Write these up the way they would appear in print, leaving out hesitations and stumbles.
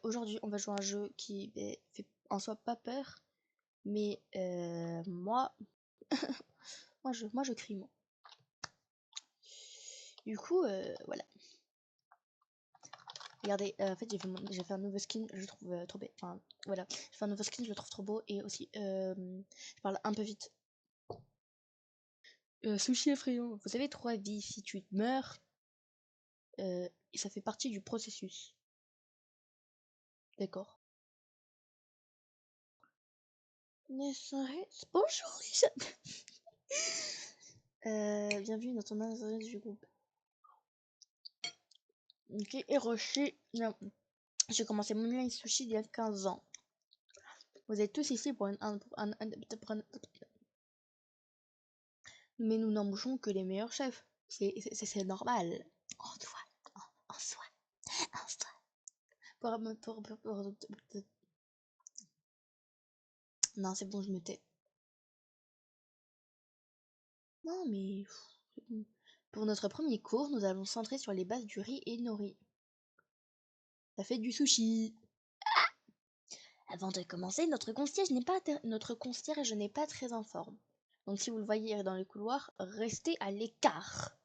aujourd'hui on va jouer à un jeu qui fait en soi pas peur, mais moi, moi je crie moi. Du coup, voilà. Regardez, en fait j'ai fait un nouveau skin, je le trouve trop beau. Enfin voilà, j'ai fait un nouveau skin, je le trouve trop beau et aussi je parle un peu vite. Sushi effrayant. Vous savez, 3 vies, si tu meurs, ça fait partie du processus. D'accord. Bonjour Lisa. Bienvenue dans ton adresse du groupe. Ok, Hiroshi. Non. J'ai commencé mon live sushi il y a 15 ans. Vous êtes tous ici pour mais nous n'embauchons que les meilleurs chefs. C'est normal. En soi. En soi. En soi. Non, c'est bon, je me tais. Non, mais... Pour notre premier cours, nous allons centrer sur les bases du riz et nori. Ça fait du sushi. Avant de commencer, notre concierge n'est pas très en forme. Donc si vous le voyez dans les couloirs, restez à l'écart.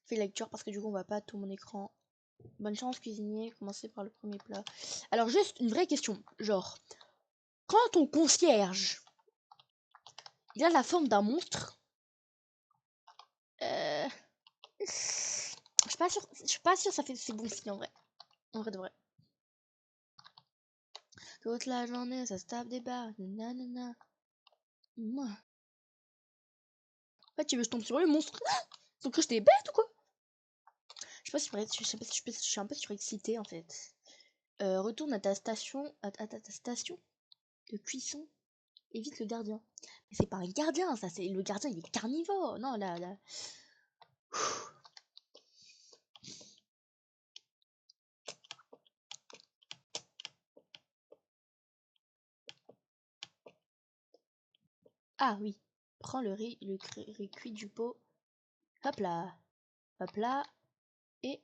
Fais lecture parce que du coup on va pas tout mon écran. Bonne chance cuisinier, commencez par le premier plat. Alors juste une vraie question, genre, quand ton concierge, il a la forme d'un monstre, je suis pas sûre ça fait c'est bon signe en vrai. En vrai de vrai. Toute la journée, ça se tape des barres. Nanana. Moi. Ouais, tu veux que je tombe sur le monstre? Donc que j'étais bête ou quoi? Je sais pas si je suis un peu surexcitée en fait. Retourne à ta station, à ta station de cuisson. Évite le gardien. Mais c'est pas un gardien, ça. C'est le gardien, il est carnivore. Non, là. Ah oui. Prends le riz cuit du pot. Hop là. Hop là. Et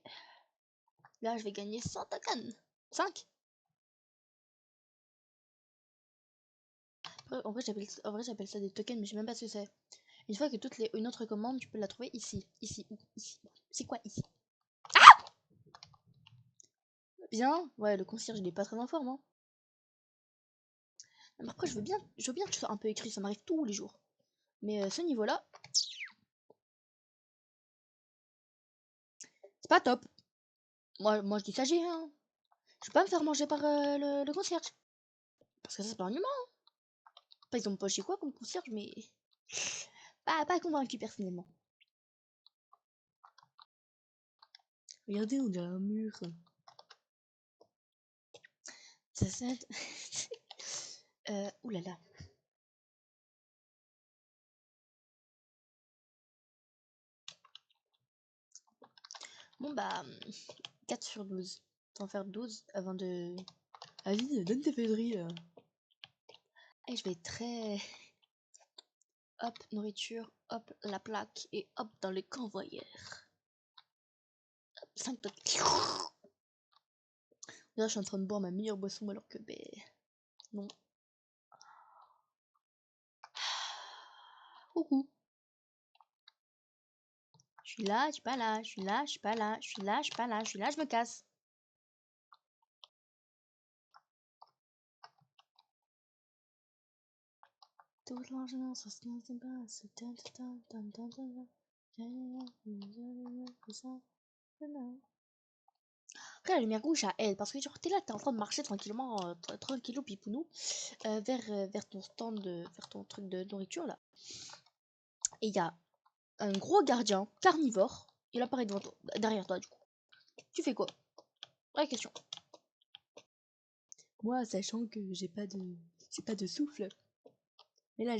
là, je vais gagner 100 tokens. 5. En vrai, j'appelle ça des tokens, mais je sais même pas ce que c'est. Une fois que une autre commande, tu peux la trouver ici. Ici. Où? Ici. C'est quoi ici? Bien. Ouais, le concierge, il est pas très en forme, hein. Après, je veux bien que tu sois un peu écrit, ça m'arrive tous les jours. Mais ce niveau-là, c'est pas top. Moi je dis ça, j'ai rien. Je vais pas me faire manger par le concierge. Parce que ça, c'est pas un humain. Enfin, ils ont pas chez quoi comme concierge, mais pas convaincu personnellement. Regardez, on dirait un mur. Ça c'est... oulala. Bon bah, 4 sur 12. T'en faire 12 avant de... Vas-y, donne tes feuilles de riz. Et je vais être très... Hop, nourriture, hop, la plaque, et hop, dans le convoyeur. 5 toques. Là, je suis en train de boire ma meilleure boisson alors que, ben... Non. Coucou. Je suis là, je suis pas là, je suis là, je suis pas là, je suis là, je suis pas là, je suis là, je me casse. Toute l'argent, ça se passe. Après, la lumière rouge à elle, parce que genre, t'es là, t'es en train de marcher tranquillement, tranquillou pipounou, vers ton stand, vers ton truc de nourriture là. Et il y a un gros gardien carnivore, il apparaît devant toi, derrière toi du coup. Tu fais quoi? Vraie question. Moi, sachant que j'ai pas de souffle. Mais là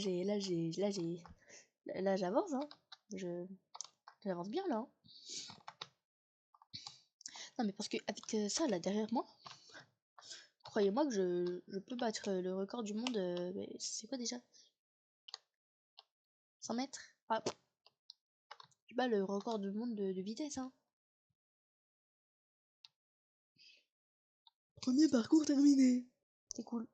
j'avance, hein. J'avance bien là, hein. Non mais parce que avec ça là derrière moi, croyez-moi que je peux battre le record du monde. C'est quoi déjà? 100 mètres? Ah, je bats le record du monde de vitesse, hein. Premier parcours terminé. C'est cool.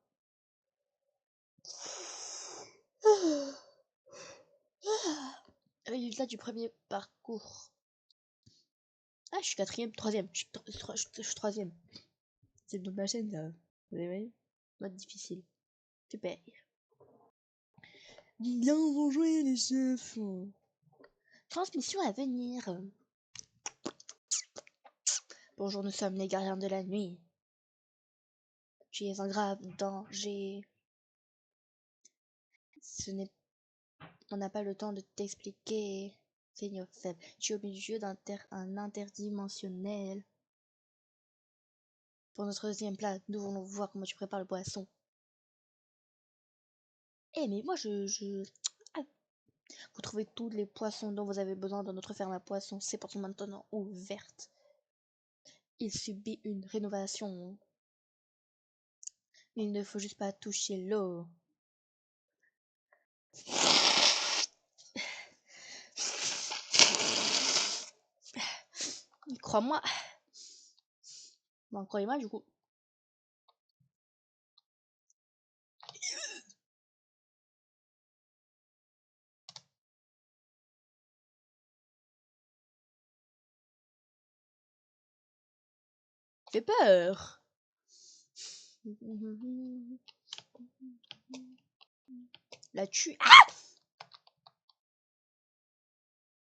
Résultat du premier parcours. Ah, je suis quatrième, troisième. Je suis troisième. C'est le nom de ma chaîne, là. Vous avez vu? Mode difficile. Super. Bien joué, les chefs. Transmission à venir. Bonjour, nous sommes les gardiens de la nuit. Tu es en grave danger. On n'a pas le temps de t'expliquer. Seigneur faible. Tu es au milieu d'un interdimensionnel. Pour notre deuxième plat, nous voulons voir comment tu prépares le poisson. Eh, mais moi, Ah. Vous trouvez tous les poissons dont vous avez besoin dans notre ferme à poissons. C'est pour maintenant ouverte. Il subit une rénovation. Il ne faut juste pas toucher l'eau. Crois-moi. Bon, croyez-moi, du coup. Fait peur. La tue. Ah!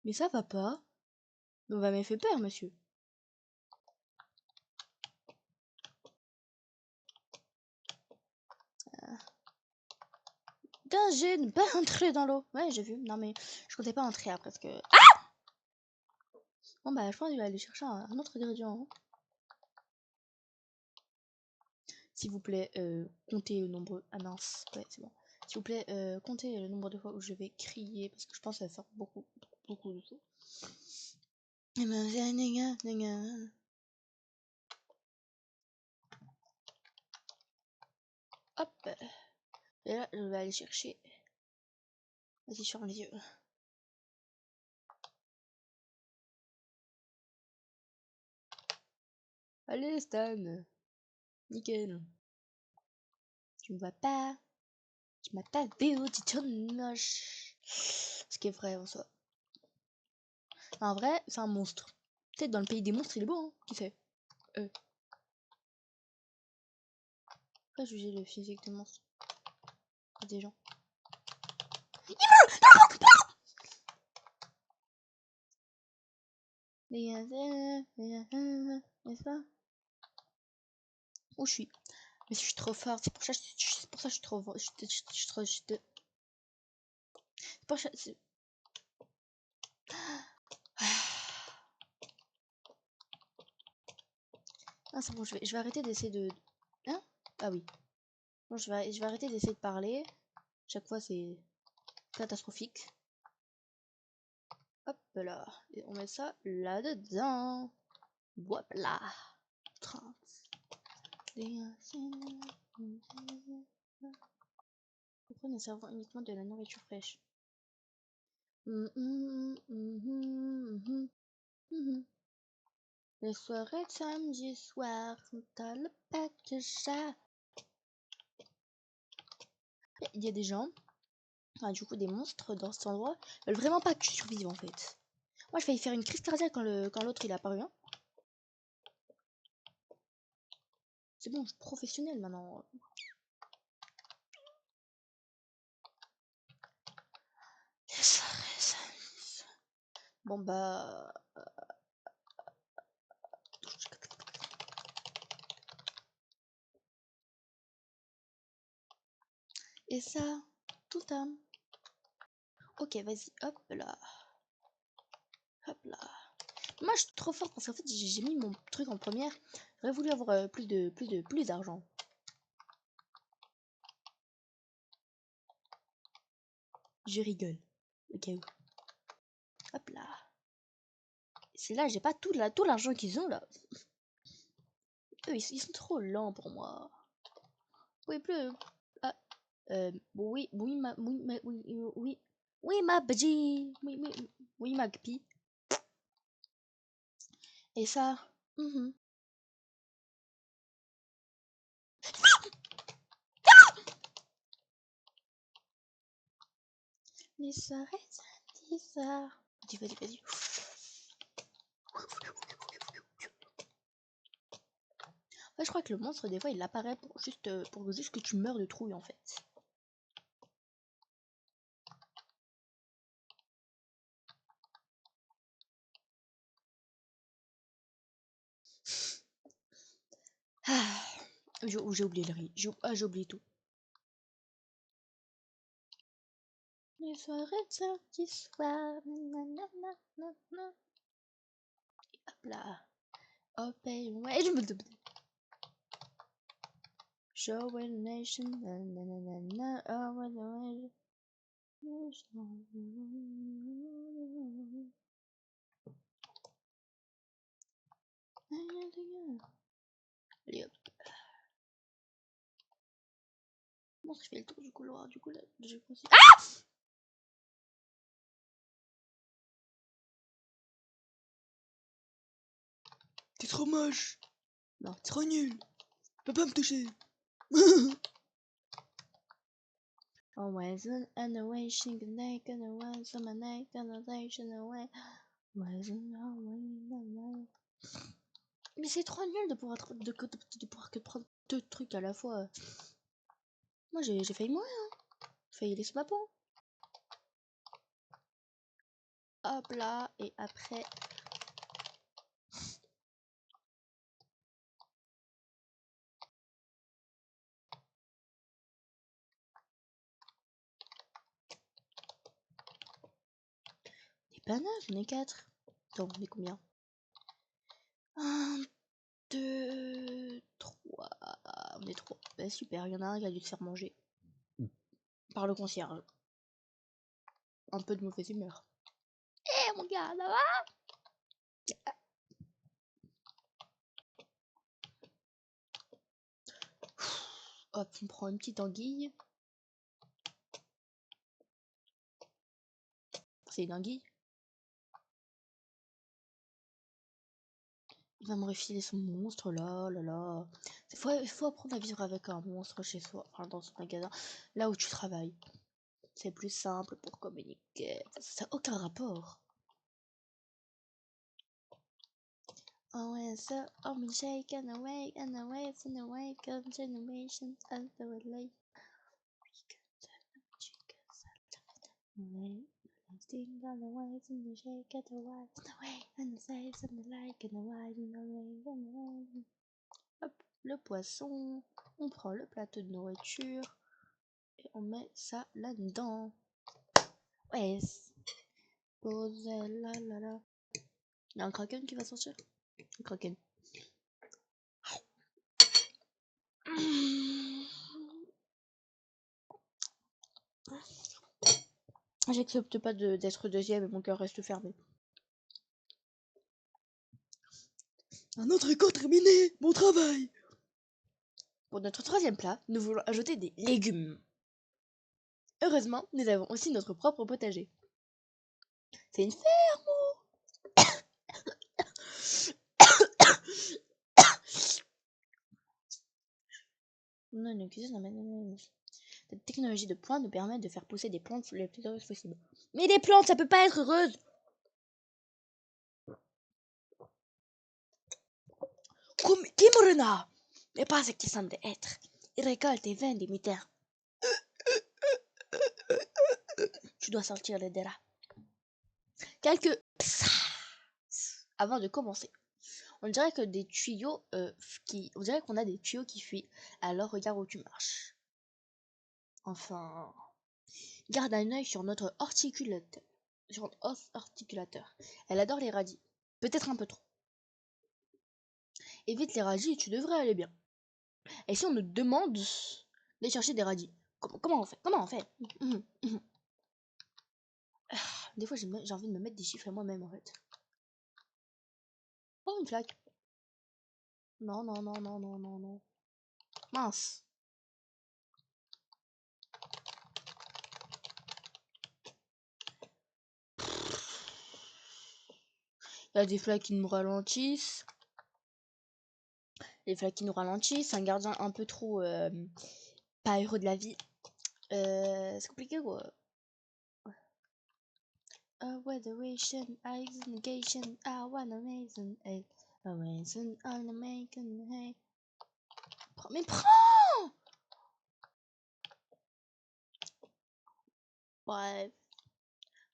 Mais ça va pas. On va me faire peur, monsieur. Danger, ne pas entrer dans l'eau. Ouais, j'ai vu. Non, mais je comptais pas entrer après parce que. Ah! Bon, bah, je pense qu'il va aller chercher un autre ingrédient. S'il vous plaît, comptez le nombre. Ah mince, ouais, c'est bon. S'il vous plaît, comptez le nombre de fois où je vais crier parce que je pense que ça va faire beaucoup de choses. Et ben, les gars. Hop. Et là, je vais aller chercher. Vas-y, sur les yeux. Allez, Stan. Nickel. Tu me vois pas. Tu m'as pas vu, tu es moche. Ce qui est vrai en soi. En vrai, c'est un monstre. Peut-être dans le pays des monstres, il est beau, hein. Qui sait? Pas juger le physique des monstres. Des gens. N'est-ce pas? Où je suis? Mais je suis trop forte. C'est pour ça que je suis trop. Je suis trop. C'est pour ça. Ah, c'est bon, je vais arrêter d'essayer de. Hein? Ah oui. Bon, je vais arrêter d'essayer de parler. Chaque fois, c'est catastrophique. Hop là. Et on met ça là-dedans. Voilà. 30. Pourquoi nous servons uniquement de la nourriture fraîche? Les soirées de samedi soir, t'as le pack de chat. Il y a des gens, enfin, du coup des monstres dans cet endroit, veulent vraiment pas que tu survives en fait. Moi, je failli faire une crise cardiaque quand l'autre il est apparu. Hein. C'est bon, je suis professionnel maintenant. Bon bah. Et ça, tout un. Ok, vas-y, hop là. Hop là. Moi, je suis trop forte parce qu'en fait, j'ai mis mon truc en première. J'aurais voulu avoir plus d'argent. Je rigole. Ok. Hop là. C'est là, j'ai pas tout l'argent qu'ils ont là. Eux, ils sont trop lents pour moi. Oui, plus. Ah, oui, ma bji. Oui, ma gpi. Et ça, Les soirées samedi soir. Vas-y, vas-y. Ouais, je crois que le monstre, des fois, il apparaît pour juste que tu meurs de trouille, en fait. Ah, j'ai oublié le riz. J'ai oublié tout. Les soirées de samedi soir. Nanana. Hop là. Open. Ouais, je me double. Show a nation. Nanana. Oh, ouais. Allez hop. Bon, je fais le tour du couloir, du coup là, je pense. Ah! T'es trop moche. Non, t'es trop nul. Tu peux pas me toucher. Always an away, shink a neck, and a one, some a neck, and a nation away. Mais c'est trop nul de pouvoir, de pouvoir que prendre deux trucs à la fois. Moi j'ai failli mourir, hein. J'ai failli laisser ma peau. Hop là, et après. Des pas 9, on est 4. Donc on est combien? 1, 2, 3. On est 3. Bah super, il y en a un qui a dû se faire manger. Par le concierge. Un peu de mauvaise humeur. Eh mon gars, ça va? Hop, on prend une petite anguille. C'est une anguille. Il va me refiler son monstre, là, là, là. Il faut apprendre à vivre avec un monstre chez soi, enfin dans son magasin, là où tu travailles. C'est plus simple pour communiquer. Ça n'a aucun rapport. Oh, and so, I'm shaken away and away and away, generations and the relay. Sting on the waves and the shake at the white and the way and the saves and the like and the wide and the way and the way. Hop, le poisson, on prend le plateau de nourriture et on met ça là-dedans. Ouais. Pose là là là. Il y a un kraken qui va sortir. Un kraken. J'accepte pas d'être deuxième et mon cœur reste fermé. Un autre record terminé. Bon travail. Pour notre troisième plat, nous voulons ajouter des légumes. Heureusement, nous avons aussi notre propre potager. C'est une ferme. Cette technologie de pointe nous permet de faire pousser des plantes les plus heureuses possibles. Mais des plantes, ça peut pas être heureuse. Kimorena n'est pas ce qu'il semble être. Il récolte et vend des mutères. Tu dois sortir le drap. Quelques avant de commencer. On dirait que des tuyaux on dirait qu'on a des tuyaux qui fuient. Alors regarde où tu marches. Enfin, garde un œil sur notre horticulateur. Elle adore les radis. Peut-être un peu trop. Évite les radis et tu devrais aller bien. Et si on nous demande de chercher des radis, comment on fait? Des fois j'ai envie de me mettre des chiffres à moi-même en fait. Oh, une flaque. Non. Mince. Il y a des flaques qui nous ralentissent. Les flaques qui nous ralentissent. Un gardien un peu trop pas heureux de la vie. C'est compliqué quoi. A weatheration, ice negation, I want amazing, a amazing, I'm making, hey. Mais prends! Bref.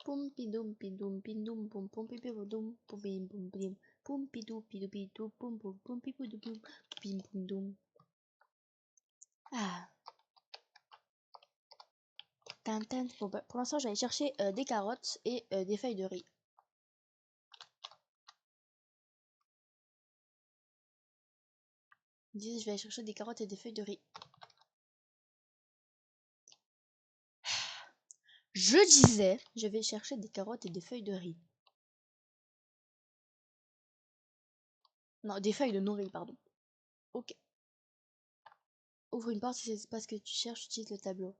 Poum pidoum pidoum pidoum poum poum pipidoum poum bim poum bim poum pidou pidou pidou poum poum poum pipoudou poum bim poum doum. Ah. Pour l'instant, j'allais chercher des carottes et des feuilles de riz. Je disais, je vais aller chercher des carottes et des feuilles de riz. Je disais, je vais chercher des carottes et des feuilles de riz. Non, des feuilles de nori, pardon. Ok. Ouvre une porte si c'est pas ce que tu cherches, utilise le tableau.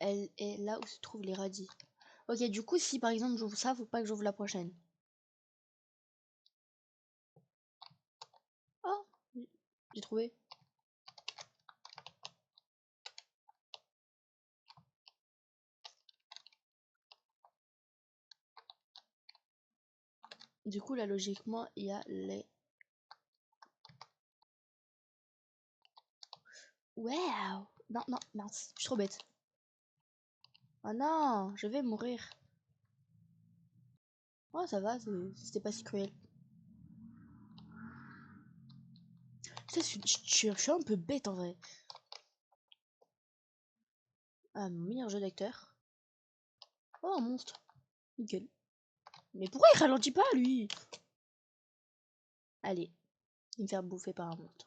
Elle est là où se trouvent les radis. Ok, du coup, si par exemple j'ouvre ça, faut pas que j'ouvre la prochaine. Oh, j'ai trouvé. Du coup, là, logiquement, il y a les... Waouh! Non, non, mince, je suis trop bête. Oh non, je vais mourir. Oh, ça va, c'était pas si cruel. Tu sais, je suis un peu bête en vrai. Ah, mon meilleur jeu d'acteur. Oh, un monstre. Nickel. Mais pourquoi il ralentit pas, lui? Allez, il va me faire bouffer par un monstre.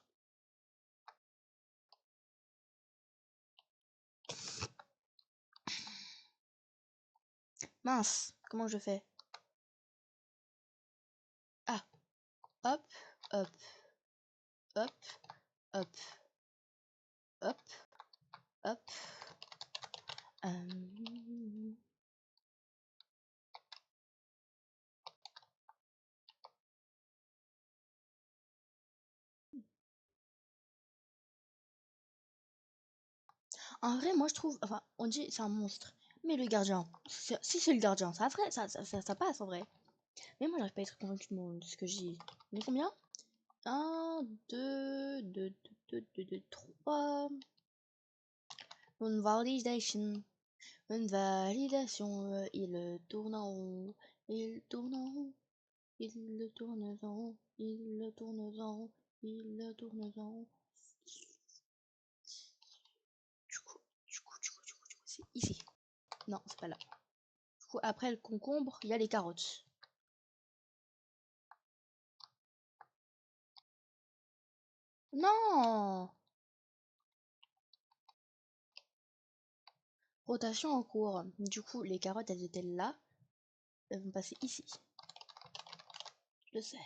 Mince, comment je fais? Ah, hop, hop, hop, hop, hop, hop. En vrai, moi je trouve, enfin, on dit c'est un monstre, mais le gardien, si c'est le gardien, ça passe en vrai. Mais moi j'arrive pas à être convaincu de ce que j'ai. On est combien? 1, 2, 2, 2, 2, 2, 3. Une validation. Une validation. Il tourne en rond. Il tourne en rond. Il le tourne en rond. Il le tourne en rond. Il le tourne en rond. Du coup, c'est ici. Non, c'est pas là. Du coup, après le concombre, il y a les carottes. Non! Rotation en cours. Du coup, les carottes, elles étaient là. Elles vont passer ici. Je le sais.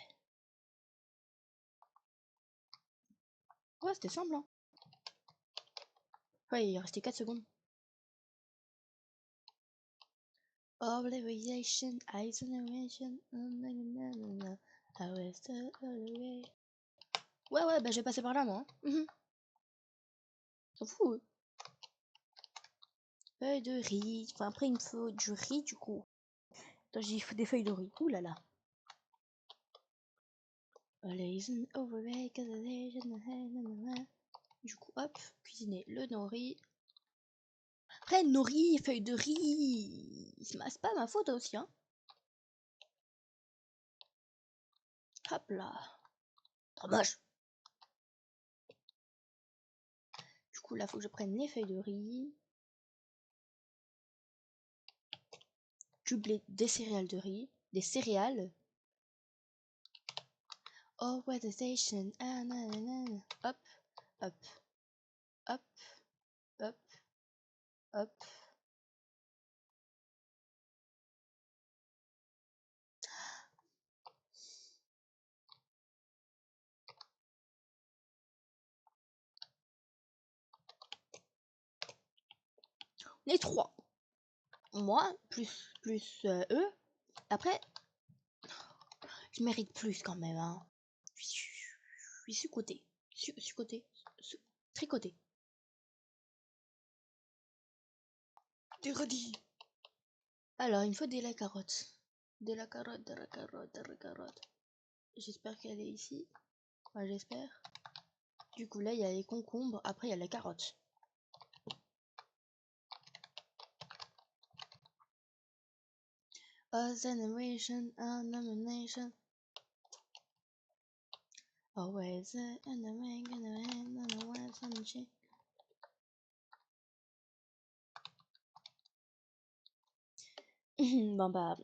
Ouais, c'était simple, hein. Ouais, il restait 4 secondes. Obliteration, isolation, ouais, bah j'ai passé par là, moi. S'en fout, eux. Feuilles de riz. Enfin, après, il me faut du riz, du coup. Attends, j'ai des feuilles de riz. Ouh là là. Du coup, hop, cuisiner le nori. Après, nori, feuilles de riz. C'est pas ma faute aussi, hein. Hop là. Trop moche. Du coup, là, faut que je prenne les feuilles de riz. Du blé, des céréales de riz. Des céréales. Oh, where the station. Ah, nanana. Hop, hop, hop, hop, hop. Les trois. Moi, eux. Après, je mérite plus quand même, hein. Je suis sous-côté. Sous-côté. Tricoté. Des radis. Alors, il me faut des la carottes. De la carotte, de la carotte, de la carotte. J'espère qu'elle est ici. Enfin, j'espère. Du coup, là, il y a les concombres. Après, il y a la carotte. A generation, a nomination. Always and the way, and the way, sunshine. Bon bah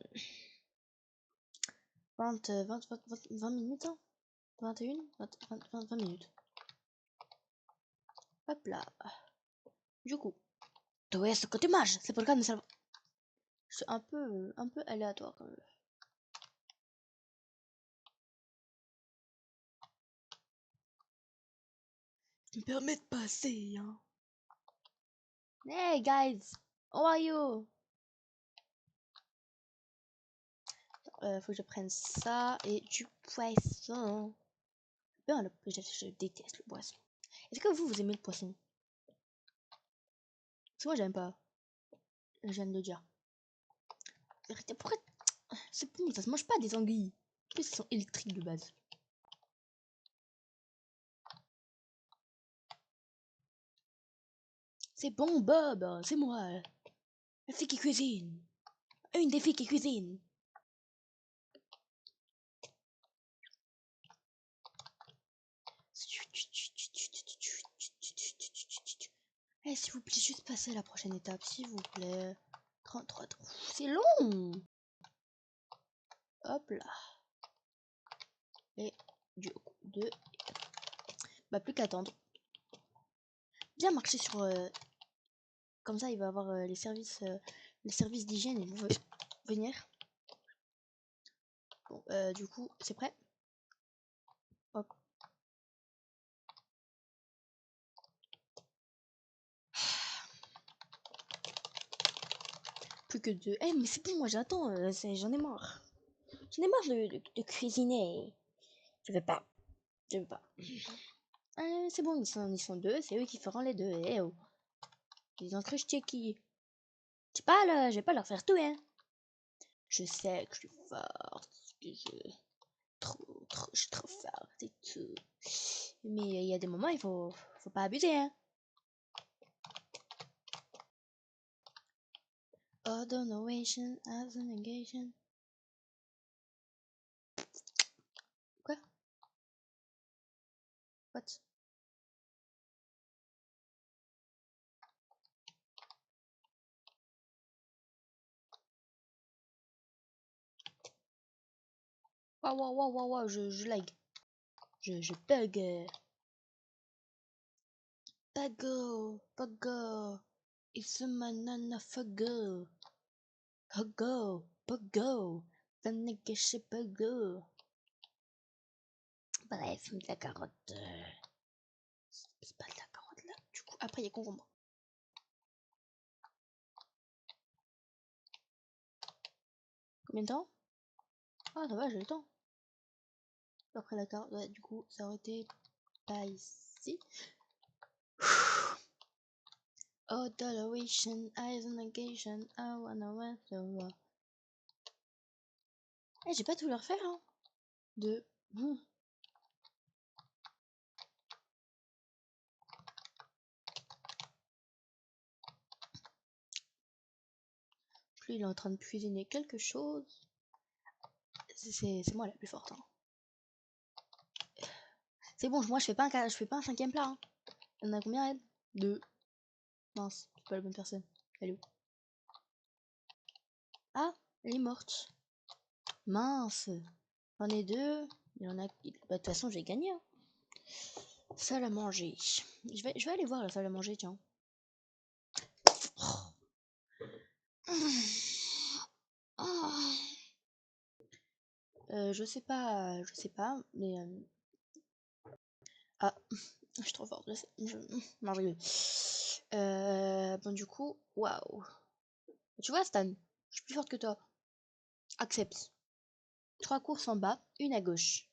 20 minutes hein, 21 20 minutes. Hop là. Du coup, toi ce côté mage, c'est pour le cas de ça. C'est un peu aléatoire quand même. Tu me permets de passer hein. Hey guys, how are you? Faut que je prenne ça et du poisson. Ben, je déteste le poisson. Est-ce que vous aimez le poisson? Parce que moi j'aime pas. Je viens de le dire. Pourquoi? C'est bon, ça se mange pas des anguilles. En plus, ils sont électriques de base. C'est bon, Bob, c'est moi. La fille qui cuisine. Une des filles qui cuisine. Eh, s'il vous plaît, juste passer à la prochaine étape, s'il vous plaît. 33, c'est long. Hop là. Et du coup, 2. Bah, plus qu'attendre. Bien marcher sur... comme ça, il va avoir les services d'hygiène. Ils vont venir. Bon, du coup, c'est prêt. Hop. Plus que 2. Eh, mais c'est bon, moi j'attends. J'en ai marre. J'en ai marre de cuisiner. Je veux pas. Je veux pas. C'est bon, ils sont 2. C'est eux qui feront les 2. Eh oh. Ils ont cru qui. Je vais pas leur faire tout, hein. Je sais que je suis forte. Que je suis trop forte et tout. Mais il y a des moments, faut pas abuser, hein. Oh, donation as a negation. Quoi? What? Waouh, je lag. Je bug. Buggo. It's a banana fuggo. Buggo. The negation buggo. Bref, de la carotte. C'est pas de la carotte là. Du coup, après, il y a concombre. Combien de temps? Ah, ça va, j'ai le temps. Après la carotte, ouais, du coup, ça aurait été pas ici. Oh, toleration, eyes on negation, I wanna win the war. Eh, j'ai pas tout leur faire, hein. De. Lui, il est en train de cuisiner quelque chose. C'est moi la plus forte, hein. C'est bon, moi je fais pas un 5ème plat, hein. Il y en a combien, elle? 2. Mince, c'est pas la bonne personne. Elle est où? Ah, elle est morte. Mince. J'en ai 2. Il y en a. Bah, de toute façon, j'ai gagné, hein. Salle à manger. Je vais aller voir la salle à manger, tiens. Je sais pas, mais ah, je suis trop forte. Non, je rigole. Bon, du coup, waouh. Tu vois, Stan, je suis plus forte que toi. Accepte. 3 courses en bas, une à gauche.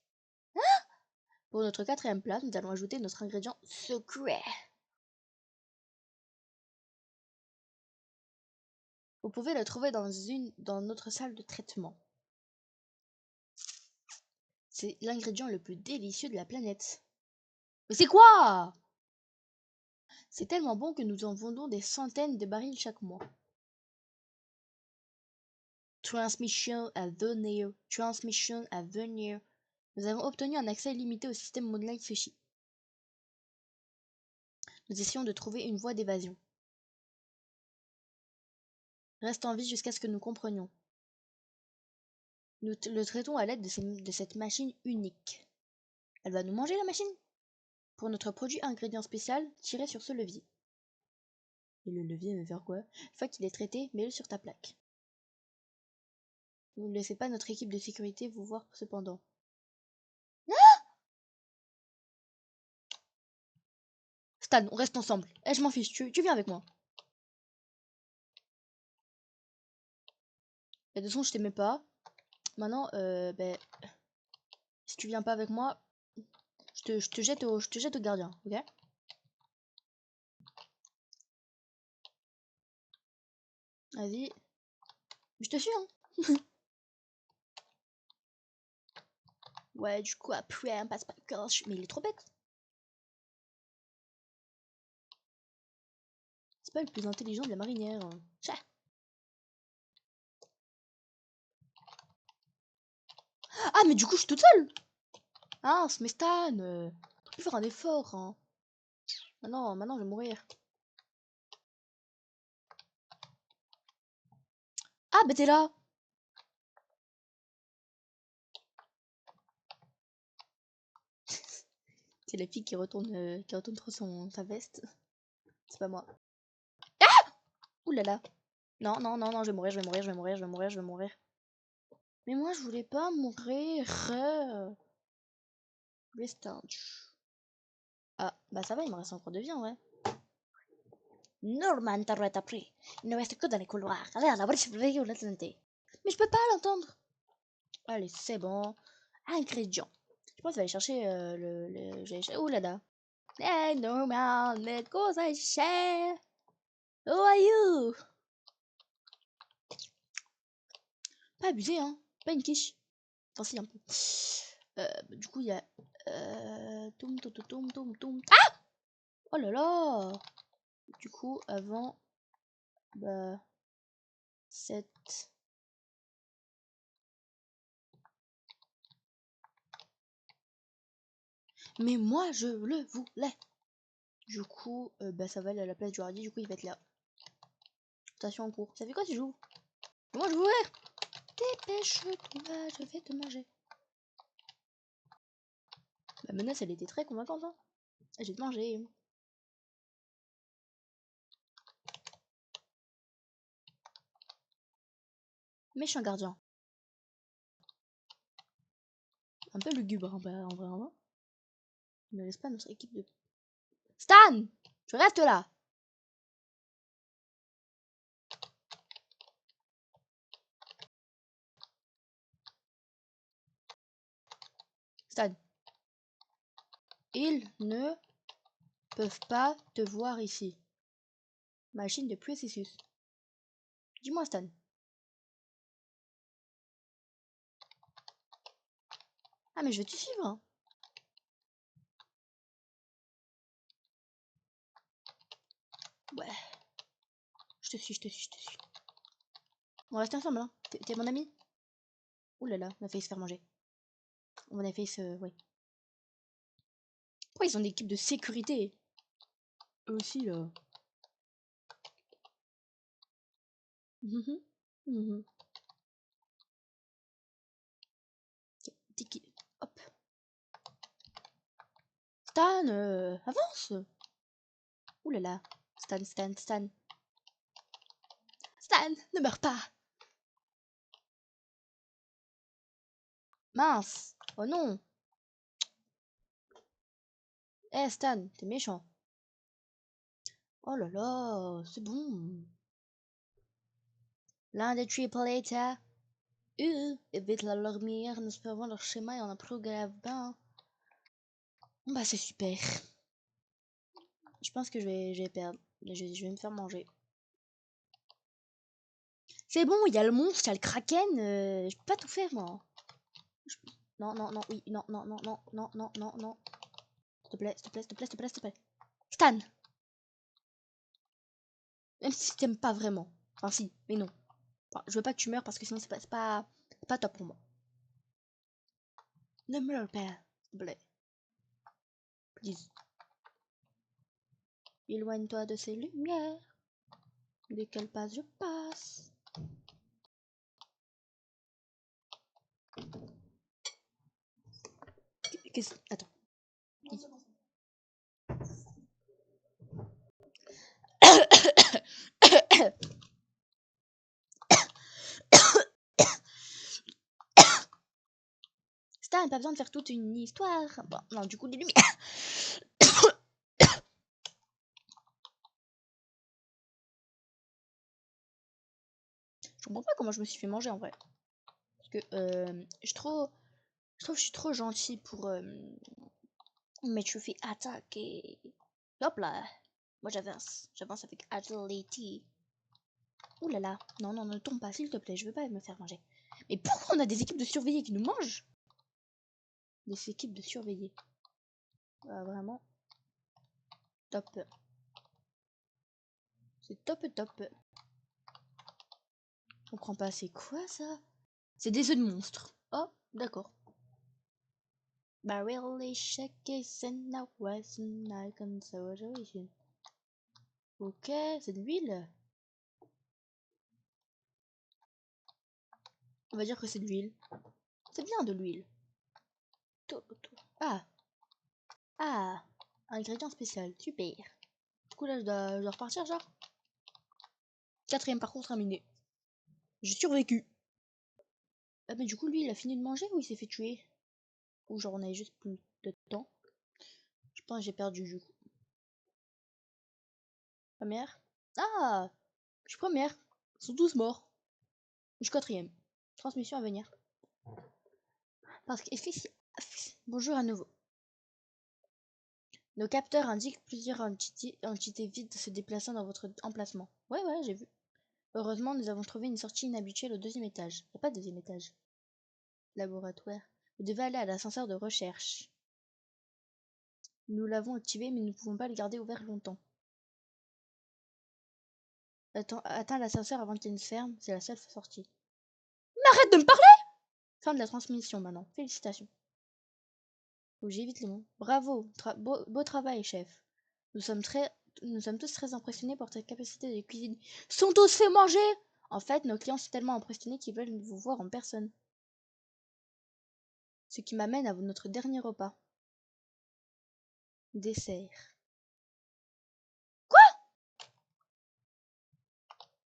Pour notre 4ème plat, nous allons ajouter notre ingrédient secret. Vous pouvez le trouver dans notre salle de traitement. C'est l'ingrédient le plus délicieux de la planète. Mais c'est quoi? C'est tellement bon que nous en vendons des centaines de barils chaque mois. Transmission à venir. Transmission à venir. Nous avons obtenu un accès illimité au système Moonlight Sushi. Nous essayons de trouver une voie d'évasion. Reste en vie jusqu'à ce que nous comprenions. Nous le traitons à l'aide de cette machine unique. Elle va nous manger, la machine? Pour notre produit ingrédient spécial, tirez sur ce levier. Et le levier va faire quoi? Une fois qu'il est traité, mets-le sur ta plaque. Vous ne laissez pas notre équipe de sécurité vous voir cependant. Ah! Stan, on reste ensemble. Eh, je m'en fiche, tu viens avec moi. De toute façon, je t'aimais pas. Maintenant, si tu viens pas avec moi, je te jette au gardien, ok? Vas-y. Je te suis, hein. Ouais, du coup, après, on passe par le gorge. Mais il est trop bête. C'est pas le plus intelligent de la marinière. Tcha. Ah, mais du coup, je suis toute seule. Ah, mais Stan, t'aurais pu faire un effort, hein. Maintenant, je vais mourir. Ah, bah t'es là. C'est la fille qui retourne trop sa veste. C'est pas moi. Ouh là là. Non, non, non, non, je vais mourir, je vais mourir, je vais mourir, je vais mourir, je vais mourir. Mais moi, je voulais pas mourir. Restart. Ah, bah ça va, il me reste encore de vie, en vrai. Norman t'aurait appris. Il ne reste que dans les couloirs. Allez, à la brèche, mais je peux pas l'entendre. Allez, c'est bon. Ingrédients. Je pense que je vais aller chercher ouh là là. Hey, Norman, mais cosa cher? Who are you? Pas abusé, hein. Pas une quiche. Enfin, si, un peu. Du coup, il y a... Toum, toum, toum, toum, toum. Ah! Oh là là! Du coup, avant... Bah... Cette... Mais moi, je le voulais! Du coup, bah ça va aller à la place du radis, du coup il va être là. Attention en cours. Ça fait quoi tu joues? Moi je voulais! Dépêche-toi, je vais te manger. La menace elle était très convaincante, hein. Je vais te manger. Méchant gardien. Un peu lugubre, hein, bah, en vrai, hein. Il ne laisse pas notre équipe de... Stan! Je reste là! Stan. Ils ne peuvent pas te voir ici. Machine de processus. Dis-moi, Stan. Ah, mais je vais te suivre, hein. Ouais. Je te suis, je te suis, je te suis. On reste ensemble, hein. T'es mon ami? Ouh là là, on a failli se faire manger. On a failli se... Ouais. Pourquoi ils ont une équipe de sécurité? Eux aussi, là. Mhm, mhm. Tiki. Hop. Stan, avance! Ouh là là. Stan, Stan, Stan. Stan, ne meurs pas! Mince! Oh non! Eh, Stan, t'es méchant. Oh là là, c'est bon. L'un des tripleta. Évite la lumière, nous suivons leur schéma et on a progressivement. Bah, c'est super. Je pense que je vais perdre. Je vais me faire manger. C'est bon, il y a le monstre, il y a le kraken. Je peux pas tout faire, moi. Non, non, non, oui, non, non, non, non, non, non, non, non. S'il te plaît, s'il te plaît, s'il te plaît, s'il te plaît, s'il te plaît. Stan! Même si t'aimes pas vraiment. Enfin, si, mais non. Enfin, je veux pas que tu meurs parce que sinon c'est pas top pour moi. Ne meurs pas, s'il te plaît. Please. Éloigne-toi de ces lumières. Dès qu'elles passent, je passe. Qu'est-ce... Attends. Stan, pas besoin de faire toute une histoire. Bon, non, du coup, les lumières. Je comprends pas comment je me suis fait manger en vrai. Parce que je trouve que je suis trop gentil pour mais je fais attaquer. Hop là. Moi j'avance. J'avance avec agility. Ouh là là. Non, non, ne tombe pas, s'il te plaît. Je veux pas me faire manger. Mais pourquoi on a des équipes de surveillés qui nous mangent? Des équipes de surveillés. Vraiment. Top. C'est top top. Je comprends pas, c'est quoi ça? C'est des œufs de monstres. Oh, d'accord. Barely shakes and I wasn't like consolation. Ok, c'est de l'huile. On va dire que c'est de l'huile. C'est bien de l'huile. Ah, ah, ingrédient spécial, super. Du coup là je dois repartir genre. Quatrième parcours terminé. J'ai survécu. Ah mais du coup lui il a fini de manger ou il s'est fait tuer? Ou genre on avait juste plus de temps. Je pense que j'ai perdu du coup. Première. Ah, je suis première. Ils sont tous morts. Je suis quatrième. Transmission à venir. Parce que bonjour à nouveau. Nos capteurs indiquent plusieurs entités vides se déplaçant dans votre emplacement. Ouais, j'ai vu. Heureusement, nous avons trouvé une sortie inhabituelle au deuxième étage. Il n'y a pas de deuxième étage. Laboratoire. Vous devez aller à l'ascenseur de recherche. Nous l'avons activé, mais nous ne pouvons pas le garder ouvert longtemps. Atteins l'ascenseur avant qu'il ne se ferme, c'est la seule sortie. Mais arrête de me parler! Fin de la transmission maintenant. Félicitations. Faut que j'évite les mots. Bravo, beau travail, chef. Nous sommes tous très impressionnés par ta capacité de cuisine. Sont tous fait manger! En fait, nos clients sont tellement impressionnés qu'ils veulent vous voir en personne. Ce qui m'amène à notre dernier repas. Dessert.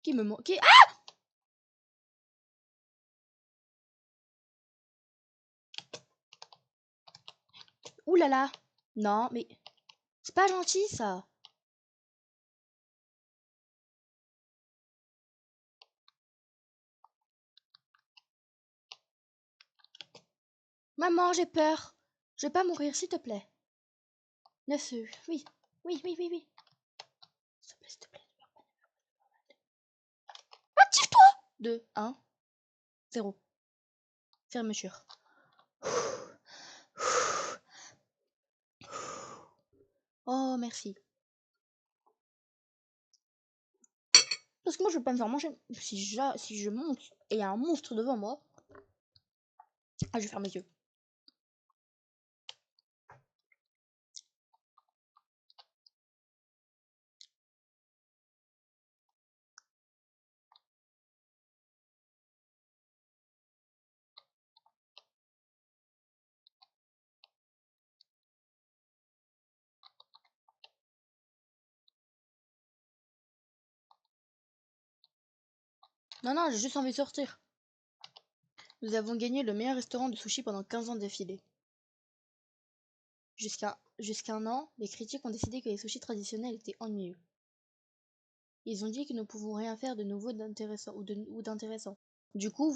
Qui me manque? Ah! Ouh là là! Non, mais c'est pas gentil ça! Maman, j'ai peur! Je vais pas mourir, s'il te plaît. 9 œufs. Oui, oui, oui, oui, oui. S'il te plaît, s'il te plaît. Active-toi! 2, 1, 0. Fermeture. Oh, merci. Parce que moi, je veux pas me faire manger. Si je monte et il y a un monstre devant moi, je vais faire mes yeux. Non, non, j'ai juste envie de sortir. Nous avons gagné le meilleur restaurant de sushi pendant 15 ans d'affilée. Jusqu'à un an, les critiques ont décidé que les sushis traditionnels étaient ennuyeux. Ils ont dit que nous ne pouvons rien faire de nouveau d'intéressant ou d'intéressant. Du coup,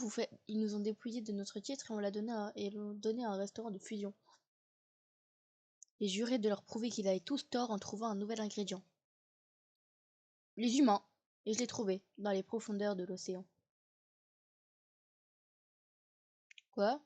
ils nous ont dépouillé de notre titre et on l'ont donné à un restaurant de fusion. J'ai juré de leur prouver qu'ils avaient tous tort en trouvant un nouvel ingrédient. Les humains. Et je l'ai trouvé, dans les profondeurs de l'océan. Quoi?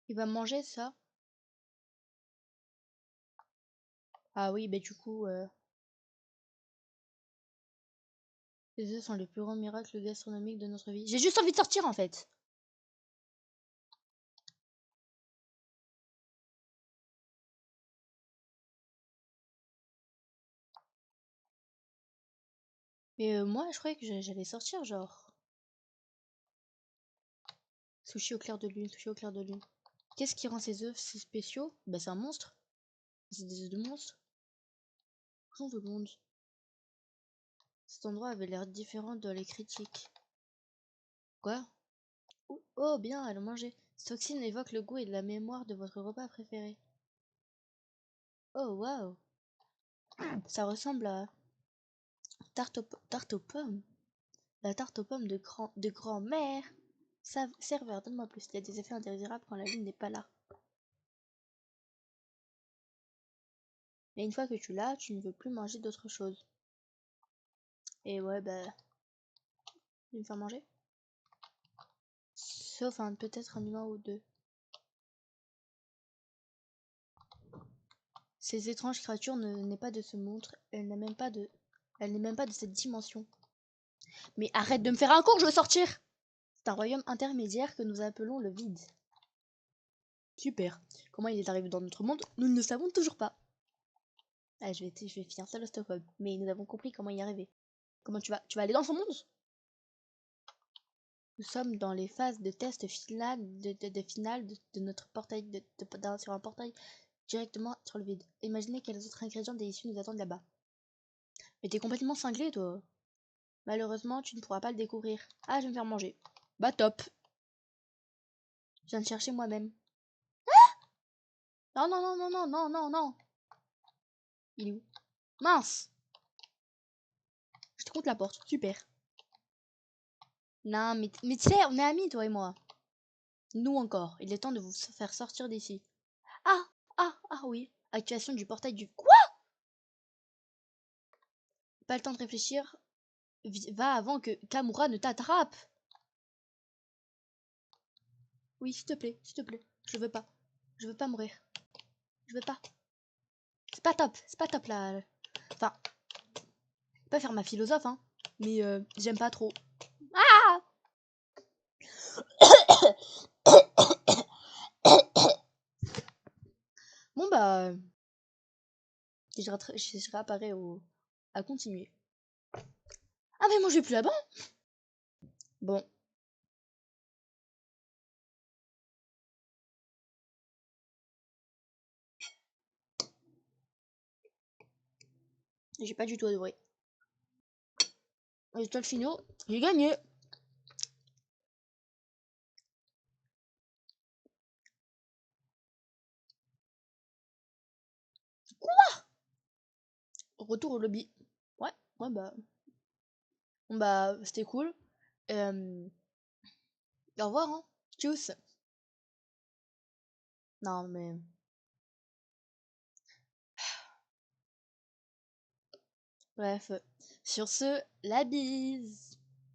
Il va manger ça? Ah oui, bah du coup, les œufs sont les plus grands miracles gastronomiques de notre vie. J'ai juste envie de sortir en fait. Mais moi, je croyais que j'allais sortir, genre. Sushi au clair de lune, sushi au clair de lune. Qu'est-ce qui rend ces œufs si spéciaux? Bah c'est un monstre. C'est des œufs de monstre. Plonge de monde. Cet endroit avait l'air différent de les critiques. Quoi? Oh bien, elle a mangé. Cette toxine évoque le goût et la mémoire de votre repas préféré. Oh waouh! Ça ressemble à tarte aux pommes. La tarte aux pommes de grand-mère. Serveur, donne-moi plus. Il y a des effets indésirables quand la lune n'est pas là. Mais une fois que tu l'as, tu ne veux plus manger d'autre chose. Et ouais, bah, tu veux me faire manger? Sauf peut-être un humain ou deux. Ces étranges créatures n'est pas de ce monde. Elle n'est même pas de. Elle n'est même pas de cette dimension. Mais arrête de me faire un cours, je veux sortir! C'est un royaume intermédiaire que nous appelons le vide. Super. Comment il est arrivé dans notre monde, nous ne le savons toujours pas. Ah, je vais finir ça à Stockholm. Mais nous avons compris comment y arriver. Comment tu vas aller dans son monde? Nous sommes dans les phases de test final de notre portail sur un portail directement sur le vide. Imaginez quels autres ingrédients délicieux nous attendent là-bas. Mais t'es complètement cinglé, toi. Malheureusement, tu ne pourras pas le découvrir. Ah, je vais me faire manger. Bah top. Je viens de chercher moi-même. Non, non, non, non, non, non, non, non. Il est où? Mince. Je te compte la porte. Super. Non, mais tu sais, on est amis, toi et moi. Nous encore. Il est temps de vous faire sortir d'ici. Ah, ah oui. Activation du portail du... Quoi? Pas le temps de réfléchir. Va avant que Kamura ne t'attrape. Oui, s'il te plaît, s'il te plaît. Je veux pas. Je veux pas mourir. Je veux pas. C'est pas top là. Enfin, pas faire ma philosophe, hein. Mais j'aime pas trop. Ah! Bon bah, je réapparais à continuer. Ah mais moi je vais plus là-bas. Bon, j'ai pas du tout adoré. Résultat finaux, j'ai gagné. Retour au lobby. Ouais, ouais bah, bon, bah c'était cool. Au revoir, hein. Tchuss. Non mais, bref. Sur ce, la bise.